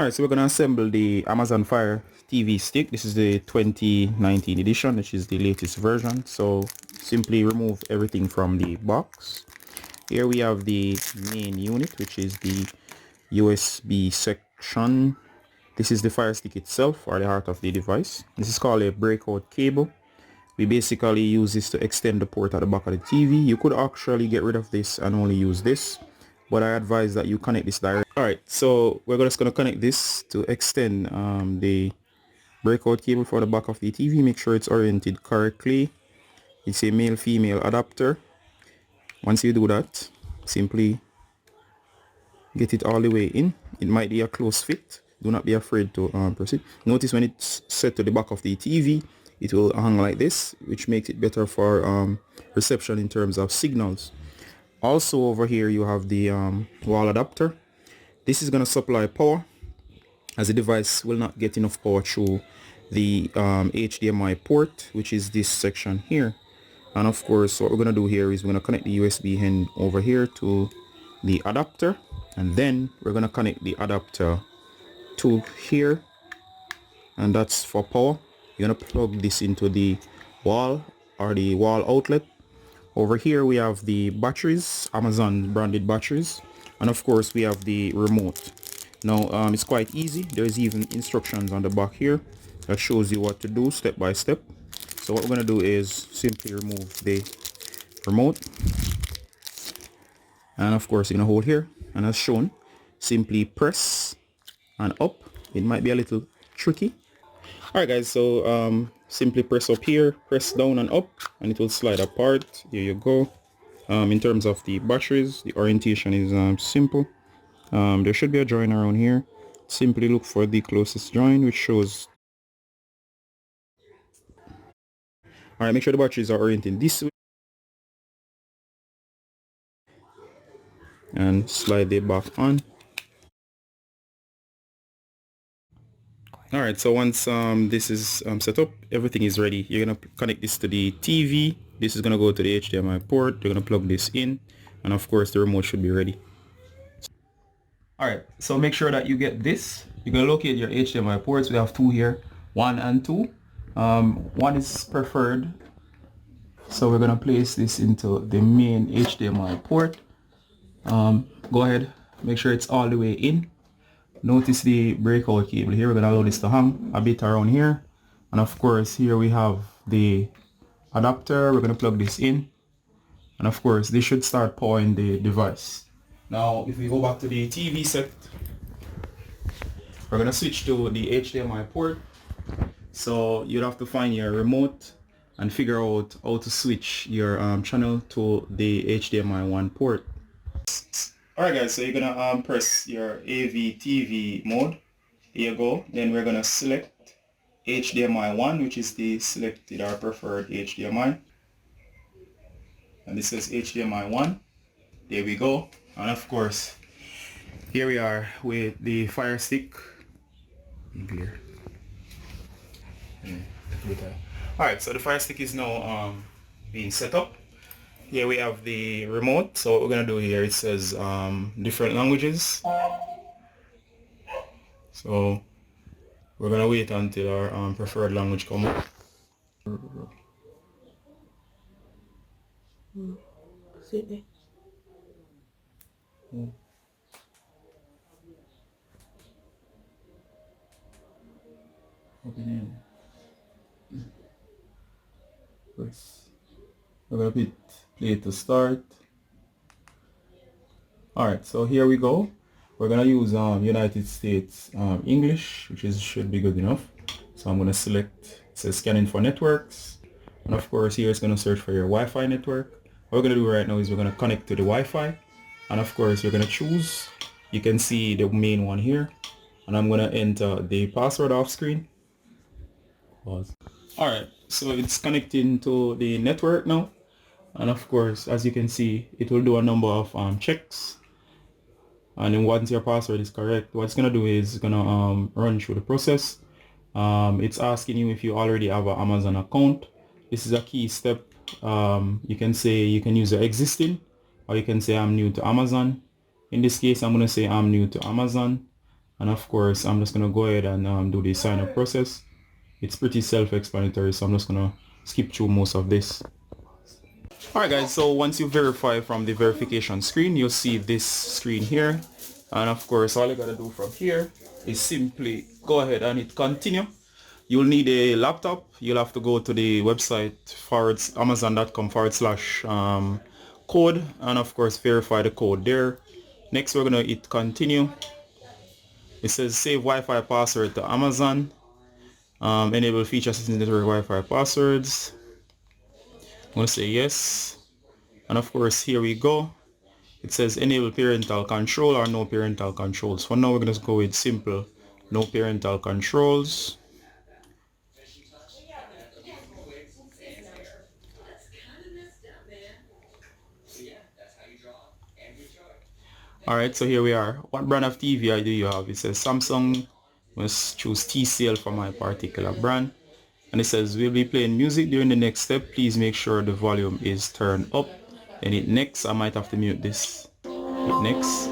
Alright, so we're going to assemble the Amazon Fire TV stick. This is the 2019 edition, which is the latest version. So simply remove everything from the box. Here we have the main unit, which is the USB section. This is the Fire Stick itself, or the heart of the device. This is called a Breakout Cable. We basically use this to extend the port at the back of the TV. You could actually get rid of this and only use this, but I advise that you connect this direct. Alright, so we're just going to connect this to extend the breakout cable for the back of the TV. Make sure it's oriented correctly. It's a male-female adapter. Once you do that, simply get it all the way in. It might be a close fit. Do not be afraid to proceed. Notice when it's set to the back of the TV, it will hang like this, which makes it better for reception in terms of signals. Also over here you have the wall adapter. This is going to supply power, as the device will not get enough power through the HDMI port, which is this section here. And of course what we're going to do here is we're going to connect the USB end over here to the adapter, and then we're going to connect the adapter to here, and that's for power. You're going to plug this into the wall or the wall outlet. Over here we have the batteries, Amazon branded batteries, and of course we have the remote. Now it's quite easy. There's even instructions on the back here that shows you what to do step by step. So what we're going to do is simply remove the remote, and of course you're going to hold here, and as shown, simply press and up. It might be a little tricky. Alright guys, so simply press up here, press down and up, and it will slide apart. Here you go. In terms of the batteries, the orientation is simple. There should be a join around here. Simply look for the closest join, which shows. Alright, make sure the batteries are oriented this way, and slide it back on. Alright, so once this is set up, everything is ready. You're going to connect this to the TV. This is going to go to the HDMI port. You're going to plug this in, and of course the remote should be ready. Alright, so make sure that you get this. You're going to locate your HDMI ports. We have two here, 1 and 2. 1 is preferred, so we're going to place this into the main HDMI port. Go ahead, make sure it's all the way in. Notice the breakout cable here. We're going to allow this to hang a bit around here, and of course here we have the adapter. We're going to plug this in, and of course this should start powering the device. Now if we go back to the TV set, we're going to switch to the HDMI port. So you'd have to find your remote and figure out how to switch your channel to the HDMI 1 port. Alright guys, so you're gonna press your AV TV mode. Here you go. Then we're gonna select HDMI 1, which is the selected or preferred HDMI. And this says HDMI 1. There we go. And of course, here we are with the Fire Stick. Here. Alright, so the Fire Stick is now being set up. Here we have the remote. So what we're going to do here, it says different languages. So we're going to wait until our preferred language comes up. Sit there. Open in. Press. We're going to hit play to start. Alright, so here we go. We're going to use United States English, which should be good enough. So I'm going to select, it says scanning for networks. And of course here it's going to search for your Wi-Fi network. What we're going to do right now is we're going to connect to the Wi-Fi. And of course you're going to choose. You can see the main one here. And I'm going to enter the password off screen. Pause. Alright, so it's connecting to the network now. And of course, as you can see, it will do a number of checks. And then once your password is correct, what it's going to do is going to run through the process. It's asking you if you already have an Amazon account. This is a key step. You can say you can use your existing, or you can say I'm new to Amazon. In this case, I'm going to say I'm new to Amazon. And of course, I'm just going to go ahead and do the sign up process. It's pretty self-explanatory, so I'm just going to skip through most of this. Alright guys, so once you verify from the verification screen, you'll see this screen here. And of course, all you gotta do from here is simply go ahead and hit continue. You'll need a laptop. You'll have to go to the website amazon.com/code, and of course verify the code there. Next, we're gonna hit continue. It says save Wi-Fi password to Amazon. Enable feature settings network Wi-Fi passwords. I'm gonna say yes. And of course, here we go. It says enable parental control or no parental controls. For now, we're going to go with simple no parental controls. Alright, so here we are. What brand of TV do you have? It says Samsung. Must choose TCL for my particular brand. And it says we'll be playing music during the next step. Please make sure the volume is turned up. And hit next. I might have to mute this. Hit next.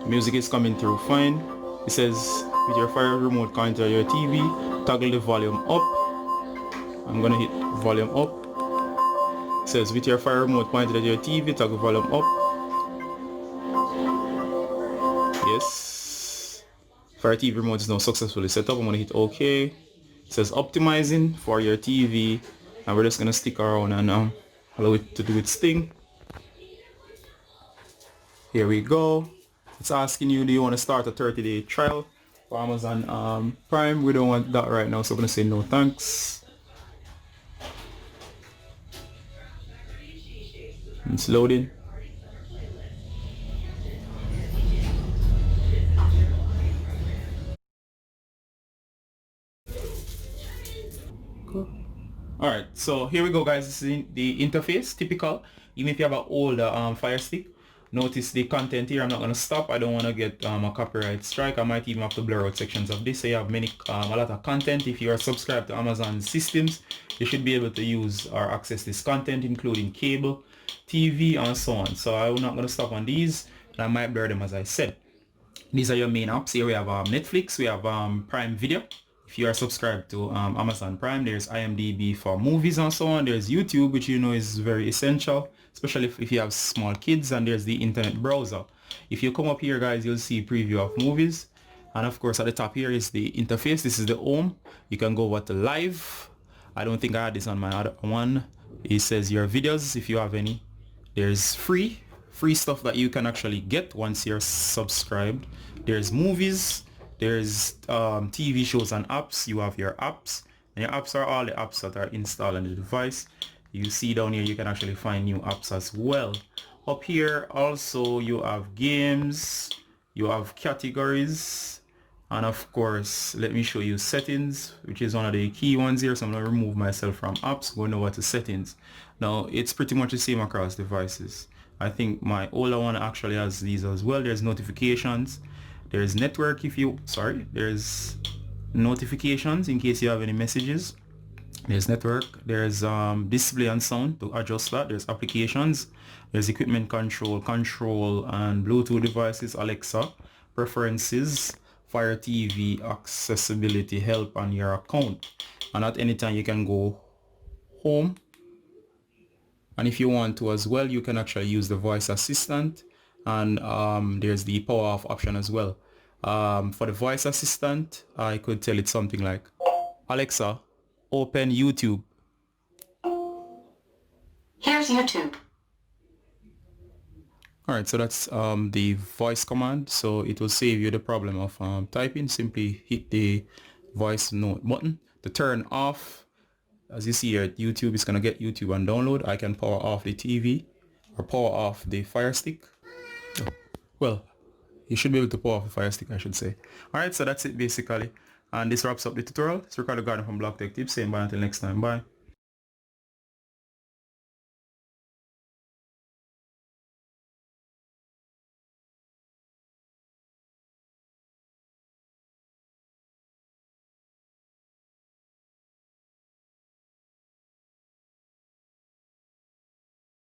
Music is coming through fine. It says with your Fire remote connected to your TV, toggle the volume up. I'm gonna hit volume up. It says with your Fire remote pointed at your TV, toggle volume up. Yes. Fire TV remote is now successfully set up. I'm gonna hit OK. It says optimizing for your TV, and we're just gonna stick around and allow it to do its thing. Here we go. It's asking you, do you want to start a 30-day trial for Amazon Prime? We don't want that right now, so I'm gonna say no thanks. It's loading. Cool. Alright, so here we go guys. This is the interface, typical. Even if you have an older Fire Stick, notice the content here. I'm not going to stop. I don't want to get a copyright strike. I might even have to blur out sections of this. So you have a lot of content. If you are subscribed to Amazon systems, you should be able to use or access this content, including cable, TV, and so on. So I'm not going to stop on these, and I might blur them as I said. These are your main apps. Here we have Netflix, we have Prime Video. If you are subscribed to Amazon Prime, there's IMDb for movies and so on. There's YouTube, which you know is very essential, especially if you have small kids, and there's the internet browser. If you come up here guys, you'll see preview of movies, and of course at the top here is the interface. This is the home. You can go over to live. I don't think I had this on my other one. It says your videos if you have any. There's free stuff that you can actually get once you're subscribed. There's movies, there's TV shows and apps. You have your apps, and your apps are all the apps that are installed on the device. You see down here you can actually find new apps as well. Up here also you have games, you have categories, and of course let me show you settings, which is one of the key ones here. So I'm going to remove myself from apps, going over to settings. Now it's pretty much the same across devices. I think my older one actually has these as well. There's notifications, there's network there's notifications in case you have any messages. There's network, there's display and sound to adjust that. There's applications, there's equipment control and Bluetooth devices, Alexa, preferences, Fire TV, accessibility, help, and your account. And at any time you can go home, and if you want to as well, you can actually use the voice assistant, and there's the power off option as well. For the voice assistant, I could tell it something like, Alexa, open YouTube. Here's YouTube. Alright, so that's the voice command. So it will save you the problem of typing. Simply hit the voice note button. To turn off, as you see here, YouTube is going to get YouTube and download. I can power off the TV or power off the Fire Stick. Well, you should be able to power off the Fire Stick, I should say. Alright, so that's it basically. And this wraps up the tutorial. It's Ricardo Gardner from Block Tech Tips, saying bye until next time. Bye.